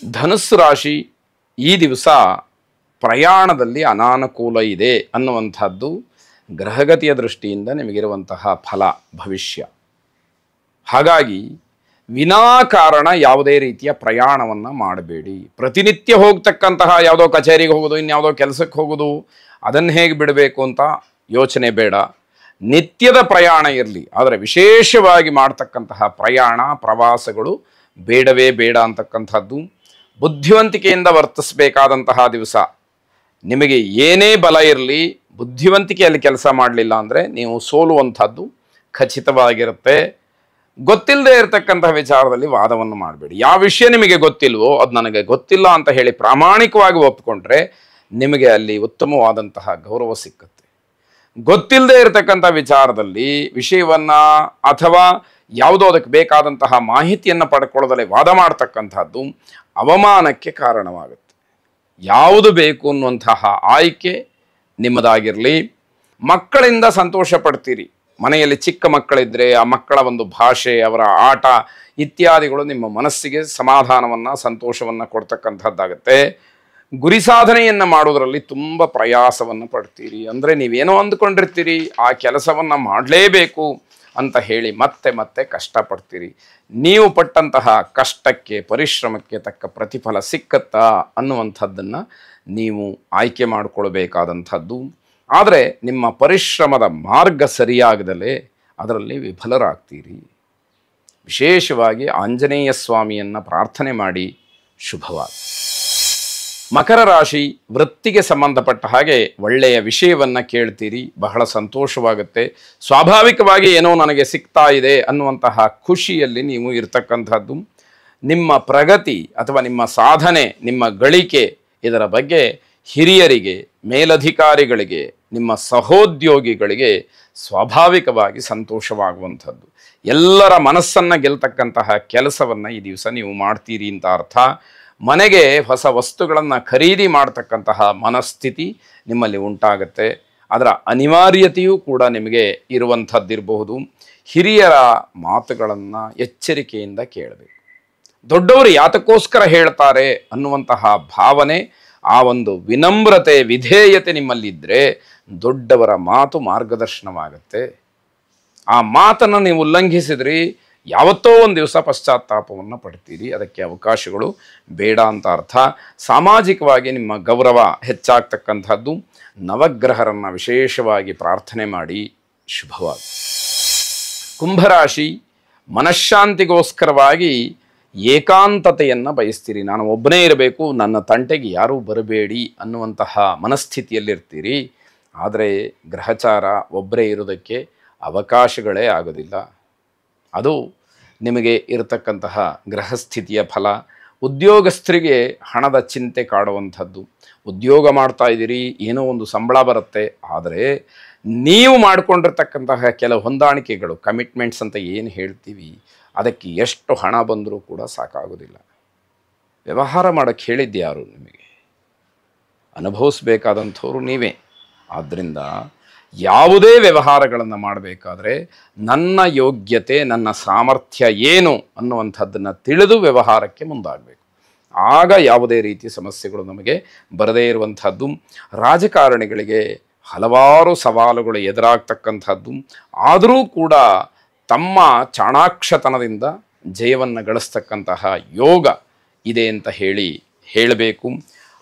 ಧನುಸ್ಸು ರಾಶಿ ಈ ದಿವಸ ಪ್ರಯಾಣದಲ್ಲಿ ಅನಾನುಕೂಲ ಇದೆ ಅನ್ನುವಂಥದ್ದು ಗ್ರಹಗತಿಯ ದೃಷ್ಟಿಯಿಂದ ನಿಮಗಿರುವಂತಹ ಫಲ ಭವಿಷ್ಯ. ಹಾಗಾಗಿ ವಿನಾಕಾರಣ ಯಾವುದೇ ರೀತಿಯ ಪ್ರಯಾಣವನ್ನು ಮಾಡಬೇಡಿ. ಪ್ರತಿನಿತ್ಯ ಹೋಗ್ತಕ್ಕಂತಹ ಯಾವುದೋ ಕಚೇರಿಗೆ ಹೋಗೋದು, ಇನ್ಯಾವುದೋ ಕೆಲಸಕ್ಕೆ ಹೋಗೋದು, ಅದನ್ನು ಹೇಗೆ ಬಿಡಬೇಕು ಅಂತ ಯೋಚನೆ ಬೇಡ. ನಿತ್ಯದ ಪ್ರಯಾಣ ಇರಲಿ, ಆದರೆ ವಿಶೇಷವಾಗಿ ಮಾಡ್ತಕ್ಕಂತಹ ಪ್ರಯಾಣ ಪ್ರವಾಸಗಳು ಬೇಡವೇ ಬೇಡ ಅಂತಕ್ಕಂಥದ್ದು. ಬುದ್ಧಿವಂತಿಕೆಯಿಂದ ವರ್ತಿಸಬೇಕಾದಂತಹ ದಿವಸ. ನಿಮಗೆ ಏನೇ ಬಲ ಇರಲಿ, ಬುದ್ಧಿವಂತಿಕೆಯಲ್ಲಿ ಕೆಲಸ ಮಾಡಲಿಲ್ಲ ಅಂದರೆ ನೀವು ಸೋಲುವಂಥದ್ದು ಖಚಿತವಾಗಿರುತ್ತೆ. ಗೊತ್ತಿಲ್ಲದೆ ಇರತಕ್ಕಂತಹ ವಿಚಾರದಲ್ಲಿ ವಾದವನ್ನು ಮಾಡಬೇಡಿ. ಯಾವ ವಿಷಯ ನಿಮಗೆ ಗೊತ್ತಿಲ್ವೋ ಅದು ನನಗೆ ಗೊತ್ತಿಲ್ಲ ಅಂತ ಹೇಳಿ ಪ್ರಾಮಾಣಿಕವಾಗಿ ಒಪ್ಪಿಕೊಂಡ್ರೆ ನಿಮಗೆ ಅಲ್ಲಿ ಉತ್ತಮವಾದಂತಹ ಗೌರವ ಸಿಕ್ಕುತ್ತೆ. ಗೊತ್ತಿಲ್ಲದೆ ಇರತಕ್ಕಂಥ ವಿಚಾರದಲ್ಲಿ ವಿಷಯವನ್ನು ಅಥವಾ ಯಾವುದೋ ಅದಕ್ಕೆ ಬೇಕಾದಂತಹ ಮಾಹಿತಿಯನ್ನು ಪಡ್ಕೊಳ್ಳೋದಲ್ಲಿ ವಾದ ಮಾಡ್ತಕ್ಕಂಥದ್ದು ಅವಮಾನಕ್ಕೆ ಕಾರಣವಾಗುತ್ತೆ. ಯಾವುದು ಬೇಕು ಅನ್ನುವಂತಹ ಆಯ್ಕೆ ನಿಮ್ಮದಾಗಿರಲಿ. ಮಕ್ಕಳಿಂದ ಸಂತೋಷ ಪಡ್ತೀರಿ. ಮನೆಯಲ್ಲಿ ಚಿಕ್ಕ ಮಕ್ಕಳಿದ್ದರೆ ಆ ಮಕ್ಕಳ ಒಂದು ಭಾಷೆ, ಅವರ ಆಟ ಇತ್ಯಾದಿಗಳು ನಿಮ್ಮ ಮನಸ್ಸಿಗೆ ಸಮಾಧಾನವನ್ನು ಸಂತೋಷವನ್ನು ಕೊಡ್ತಕ್ಕಂಥದ್ದಾಗುತ್ತೆ. ಗುರಿ ಸಾಧನೆಯನ್ನು ಮಾಡೋದರಲ್ಲಿ ತುಂಬ ಪ್ರಯಾಸವನ್ನು ಪಡ್ತೀರಿ. ಅಂದರೆ ನೀವೇನೋ ಅಂದ್ಕೊಂಡಿರ್ತೀರಿ, ಆ ಕೆಲಸವನ್ನು ಮಾಡಲೇಬೇಕು ಅಂತ ಹೇಳಿ ಮತ್ತೆ ಮತ್ತೆ ಕಷ್ಟಪಡ್ತೀರಿ. ನೀವು ಪಟ್ಟಂತಹ ಕಷ್ಟಕ್ಕೆ ಪರಿಶ್ರಮಕ್ಕೆ ತಕ್ಕ ಪ್ರತಿಫಲ ಸಿಕ್ಕತ್ತಾ ಅನ್ನುವಂಥದ್ದನ್ನು ನೀವು ಆಯ್ಕೆ ಮಾಡಿಕೊಳ್ಬೇಕಾದಂಥದ್ದು. ಆದರೆ ನಿಮ್ಮ ಪರಿಶ್ರಮದ ಮಾರ್ಗ ಸರಿಯಾಗದಲೇ ಅದರಲ್ಲಿ ವಿಫಲರಾಗ್ತೀರಿ. ವಿಶೇಷವಾಗಿ ಆಂಜನೇಯ ಸ್ವಾಮಿಯನ್ನು ಪ್ರಾರ್ಥನೆ ಮಾಡಿ ಶುಭವಾದ. ಮಕರ ರಾಶಿ ವೃತ್ತಿಗೆ ಸಂಬಂಧಪಟ್ಟ ಹಾಗೆ ಒಳ್ಳೆಯ ವಿಷಯವನ್ನು ಕೇಳ್ತೀರಿ, ಬಹಳ ಸಂತೋಷವಾಗುತ್ತೆ. ಸ್ವಾಭಾವಿಕವಾಗಿ ಏನೋ ನನಗೆ ಸಿಗ್ತಾ ಇದೆ ಅನ್ನುವಂತಹ ಖುಷಿಯಲ್ಲಿ ನೀವು ಇರ್ತಕ್ಕಂಥದ್ದು. ನಿಮ್ಮ ಪ್ರಗತಿ ಅಥವಾ ನಿಮ್ಮ ಸಾಧನೆ, ನಿಮ್ಮ ಗಳಿಕೆ ಇದರ ಬಗ್ಗೆ ಹಿರಿಯರಿಗೆ, ಮೇಲಧಿಕಾರಿಗಳಿಗೆ, ನಿಮ್ಮ ಸಹೋದ್ಯೋಗಿಗಳಿಗೆ ಸ್ವಾಭಾವಿಕವಾಗಿ ಸಂತೋಷವಾಗುವಂಥದ್ದು. ಎಲ್ಲರ ಮನಸ್ಸನ್ನು ಗೆಲ್ತಕ್ಕಂತಹ ಕೆಲಸವನ್ನು ಈ ದಿವಸ ನೀವು ಮಾಡ್ತೀರಿ ಅಂತ ಅರ್ಥ. ಮನೆಗೆ ಹೊಸ ವಸ್ತುಗಳನ್ನು ಖರೀದಿ ಮಾಡ್ತಕ್ಕಂತಹ ಮನಸ್ಥಿತಿ ನಿಮ್ಮಲ್ಲಿ ಉಂಟಾಗುತ್ತೆ. ಅದರ ಅನಿವಾರ್ಯತೆಯೂ ಕೂಡ ನಿಮಗೆ ಇರುವಂಥದ್ದಿರಬಹುದು. ಹಿರಿಯರ ಮಾತುಗಳನ್ನು ಎಚ್ಚರಿಕೆಯಿಂದ ಕೇಳಬೇಕು. ದೊಡ್ಡವರು ಯಾತಕ್ಕೋಸ್ಕರ ಹೇಳ್ತಾರೆ ಅನ್ನುವಂತಹ ಭಾವನೆ, ಆ ಒಂದು ವಿನಮ್ರತೆ, ವಿಧೇಯತೆ ನಿಮ್ಮಲ್ಲಿದ್ದರೆ ದೊಡ್ಡವರ ಮಾತು ಮಾರ್ಗದರ್ಶನವಾಗುತ್ತೆ. ಆ ಮಾತನ್ನು ನೀವು ಉಲ್ಲಂಘಿಸಿದ್ರಿ, ಯಾವತ್ತೋ ಒಂದು ದಿವಸ ಪಶ್ಚಾತ್ತಾಪವನ್ನು ಪಡ್ತೀರಿ. ಅದಕ್ಕೆ ಅವಕಾಶಗಳು ಬೇಡ ಅಂತ ಅರ್ಥ. ಸಾಮಾಜಿಕವಾಗಿ ನಿಮ್ಮ ಗೌರವ ಹೆಚ್ಚಾಗ್ತಕ್ಕಂಥದ್ದು. ನವಗ್ರಹರನ್ನು ವಿಶೇಷವಾಗಿ ಪ್ರಾರ್ಥನೆ ಮಾಡಿ ಶುಭವಾದ. ಕುಂಭರಾಶಿ ಮನಃಶಾಂತಿಗೋಸ್ಕರವಾಗಿ ಏಕಾಂತತೆಯನ್ನು ಬಯಸ್ತೀರಿ. ನಾನು ಒಬ್ಬನೇ ಇರಬೇಕು, ನನ್ನ ತಂಟೆಗೆ ಯಾರೂ ಬರಬೇಡಿ ಅನ್ನುವಂತಹ ಮನಸ್ಥಿತಿಯಲ್ಲಿರ್ತೀರಿ. ಆದರೆ ಗ್ರಹಚಾರ ಒಬ್ಬರೇ ಇರೋದಕ್ಕೆ ಅವಕಾಶಗಳೇ ಆಗೋದಿಲ್ಲ. ಅದು ನಿಮಗೆ ಇರತಕ್ಕಂತಹ ಗ್ರಹಸ್ಥಿತಿಯ ಫಲ. ಉದ್ಯೋಗಸ್ಥರಿಗೆ ಹಣದ ಚಿಂತೆ ಕಾಡುವಂಥದ್ದು. ಉದ್ಯೋಗ ಮಾಡ್ತಾ ಇದ್ದೀರಿ, ಏನೋ ಒಂದು ಸಂಬಳ ಬರುತ್ತೆ, ಆದರೆ ನೀವು ಮಾಡಿಕೊಂಡಿರ್ತಕ್ಕಂತಹ ಕೆಲವು ಹೊಂದಾಣಿಕೆಗಳು, ಕಮಿಟ್ಮೆಂಟ್ಸ್ ಅಂತ ಏನು ಹೇಳ್ತೀವಿ, ಅದಕ್ಕೆ ಎಷ್ಟು ಹಣ ಬಂದರೂ ಕೂಡ ಸಾಕಾಗೋದಿಲ್ಲ. ವ್ಯವಹಾರ ಮಾಡೋಕ್ಕೆ ಹೇಳಿದ್ದು ಯಾರು? ನಿಮಗೆ ಅನುಭವಿಸ್ಬೇಕಾದಂಥವ್ರು ನೀವೇ. ಆದ್ದರಿಂದ ಯಾವುದೇ ವ್ಯವಹಾರಗಳನ್ನು ಮಾಡಬೇಕಾದ್ರೆ ನನ್ನ ಯೋಗ್ಯತೆ, ನನ್ನ ಸಾಮರ್ಥ್ಯ ಏನು ಅನ್ನುವಂಥದ್ದನ್ನು ತಿಳಿದು ವ್ಯವಹಾರಕ್ಕೆ ಮುಂದಾಗಬೇಕು. ಆಗ ಯಾವುದೇ ರೀತಿಯ ಸಮಸ್ಯೆಗಳು ನಮಗೆ ಬರದೇ ಇರುವಂಥದ್ದು. ರಾಜಕಾರಣಿಗಳಿಗೆ ಹಲವಾರು ಸವಾಲುಗಳು ಎದುರಾಗ್ತಕ್ಕಂಥದ್ದು. ಆದರೂ ಕೂಡ ತಮ್ಮ ಚಾಣಾಕ್ಷತನದಿಂದ ಜಯವನ್ನು ಗಳಿಸ್ತಕ್ಕಂತಹ ಯೋಗ ಇದೆ ಅಂತ ಹೇಳಬೇಕು.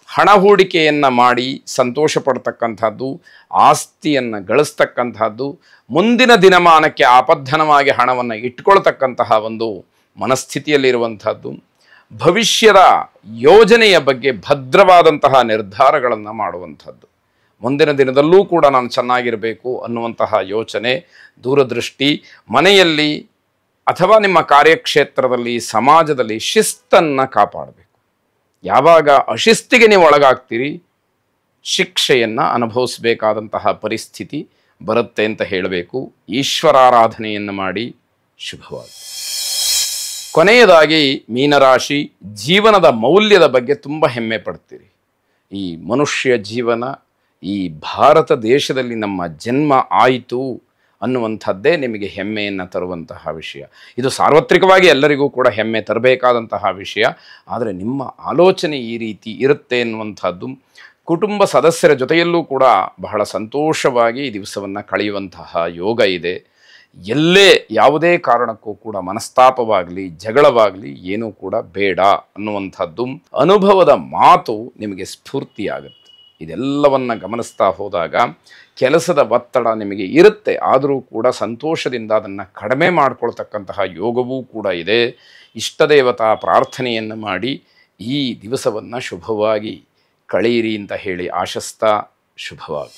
ಹಣ ಹೂಡಿಕೆಯನ್ನು ಮಾಡಿ ಸಂತೋಷ ಪಡ್ತಕ್ಕಂಥದ್ದು, ಆಸ್ತಿಯನ್ನು ಗಳಿಸ್ತಕ್ಕಂಥದ್ದು, ಮುಂದಿನ ದಿನಮಾನಕ್ಕೆ ಆಪद्धನವಾಗಿ ಹಣವನ್ನು ಇಟ್ಕೊಳ್ತಕ್ಕಂತಹ ಒಂದು ಮನಸ್ಥಿತಿಯಲ್ಲಿರುವಂಥದ್ದು. ಭವಿಷ್ಯದ ಯೋಜನೆಯ ಬಗ್ಗೆ ಭದ್ರವಾದಂತಹ ನಿರ್ಧಾರಗಳನ್ನು ಮಾಡುವಂಥದ್ದು. ಮುಂದಿನ ದಿನದಲ್ಲೂ ಕೂಡ ನಾನು ಚೆನ್ನಾಗಿರಬೇಕು ಅನ್ನುವಂತಹ ಯೋಚನೆ, ದೂರದೃಷ್ಟಿ. ಮನೆಯಲ್ಲಿ ಅಥವಾ ನಿಮ್ಮ ಕಾರ್ಯಕ್ಷೇತ್ರದಲ್ಲಿ, ಸಮಾಜದಲ್ಲಿ ಶಿಸ್ತನ್ನು ಕಾಪಾಡಬೇಕು. ಯಾವಾಗ ಅಶಿಸ್ತಿಗೆ ನೀವು ಒಳಗಾಗ್ತೀರಿ, ಶಿಕ್ಷೆಯನ್ನು ಅನುಭವಿಸಬೇಕಾದಂತಹ ಪರಿಸ್ಥಿತಿ ಬರುತ್ತೆ ಅಂತ ಹೇಳಬೇಕು. ಈಶ್ವರಾರಾಧನೆಯನ್ನು ಮಾಡಿ ಶುಭವಾದ. ಕೊನೆಯದಾಗಿ ಮೀನರಾಶಿ ಜೀವನದ ಮೌಲ್ಯದ ಬಗ್ಗೆ ತುಂಬ ಹೆಮ್ಮೆ ಪಡ್ತೀರಿ. ಈ ಮನುಷ್ಯ ಜೀವನ, ಈ ಭಾರತ ದೇಶದಲ್ಲಿ ನಮ್ಮ ಜನ್ಮ ಆಯಿತು ಅನ್ನುವಂಥದ್ದೇ ನಿಮಗೆ ಹೆಮ್ಮೆಯನ್ನು ತರುವಂತಹ ವಿಷಯ. ಇದು ಸಾರ್ವತ್ರಿಕವಾಗಿ ಎಲ್ಲರಿಗೂ ಕೂಡ ಹೆಮ್ಮೆ ತರಬೇಕಾದಂತಹ ವಿಷಯ. ಆದರೆ ನಿಮ್ಮ ಆಲೋಚನೆ ಈ ರೀತಿ ಇರುತ್ತೆ ಎನ್ನುವಂಥದ್ದು ಕುಟುಂಬ ಸದಸ್ಯರ ಜೊತೆಯಲ್ಲೂ ಕೂಡ ಬಹಳ ಸಂತೋಷವಾಗಿ ಈ ದಿವಸವನ್ನು ಕಳೆಯುವಂತಹ ಯೋಗ ಇದೆ. ಎಲ್ಲೇ ಯಾವುದೇ ಕಾರಣಕ್ಕೂ ಕೂಡ ಮನಸ್ತಾಪವಾಗಲಿ ಜಗಳವಾಗಲಿ ಏನೂ ಕೂಡ ಬೇಡ ಅನ್ನುವಂಥದ್ದು ಅನುಭವದ ಮಾತು ನಿಮಗೆ ಸ್ಫೂರ್ತಿಯಾಗುತ್ತೆ. ಇದೆಲ್ಲವನ್ನು ಗಮನಿಸ್ತಾ ಹೋದಾಗ ಕೆಲಸದ ಒತ್ತಡ ನಿಮಗೆ ಇರುತ್ತೆ, ಆದರೂ ಕೂಡ ಸಂತೋಷದಿಂದ ಅದನ್ನು ಕಡಿಮೆ ಮಾಡಿಕೊಳ್ತಕ್ಕಂತಹ ಯೋಗವೂ ಕೂಡ ಇದೆ. ಇಷ್ಟದೇವತಾ ಪ್ರಾರ್ಥನೆಯನ್ನು ಮಾಡಿ ಈ ದಿವಸವನ್ನು ಶುಭವಾಗಿ ಕಳೆಯಿರಿ ಅಂತ ಹೇಳಿ ಆಶಿಸ್ತಾ ಶುಭವಾಗಿ.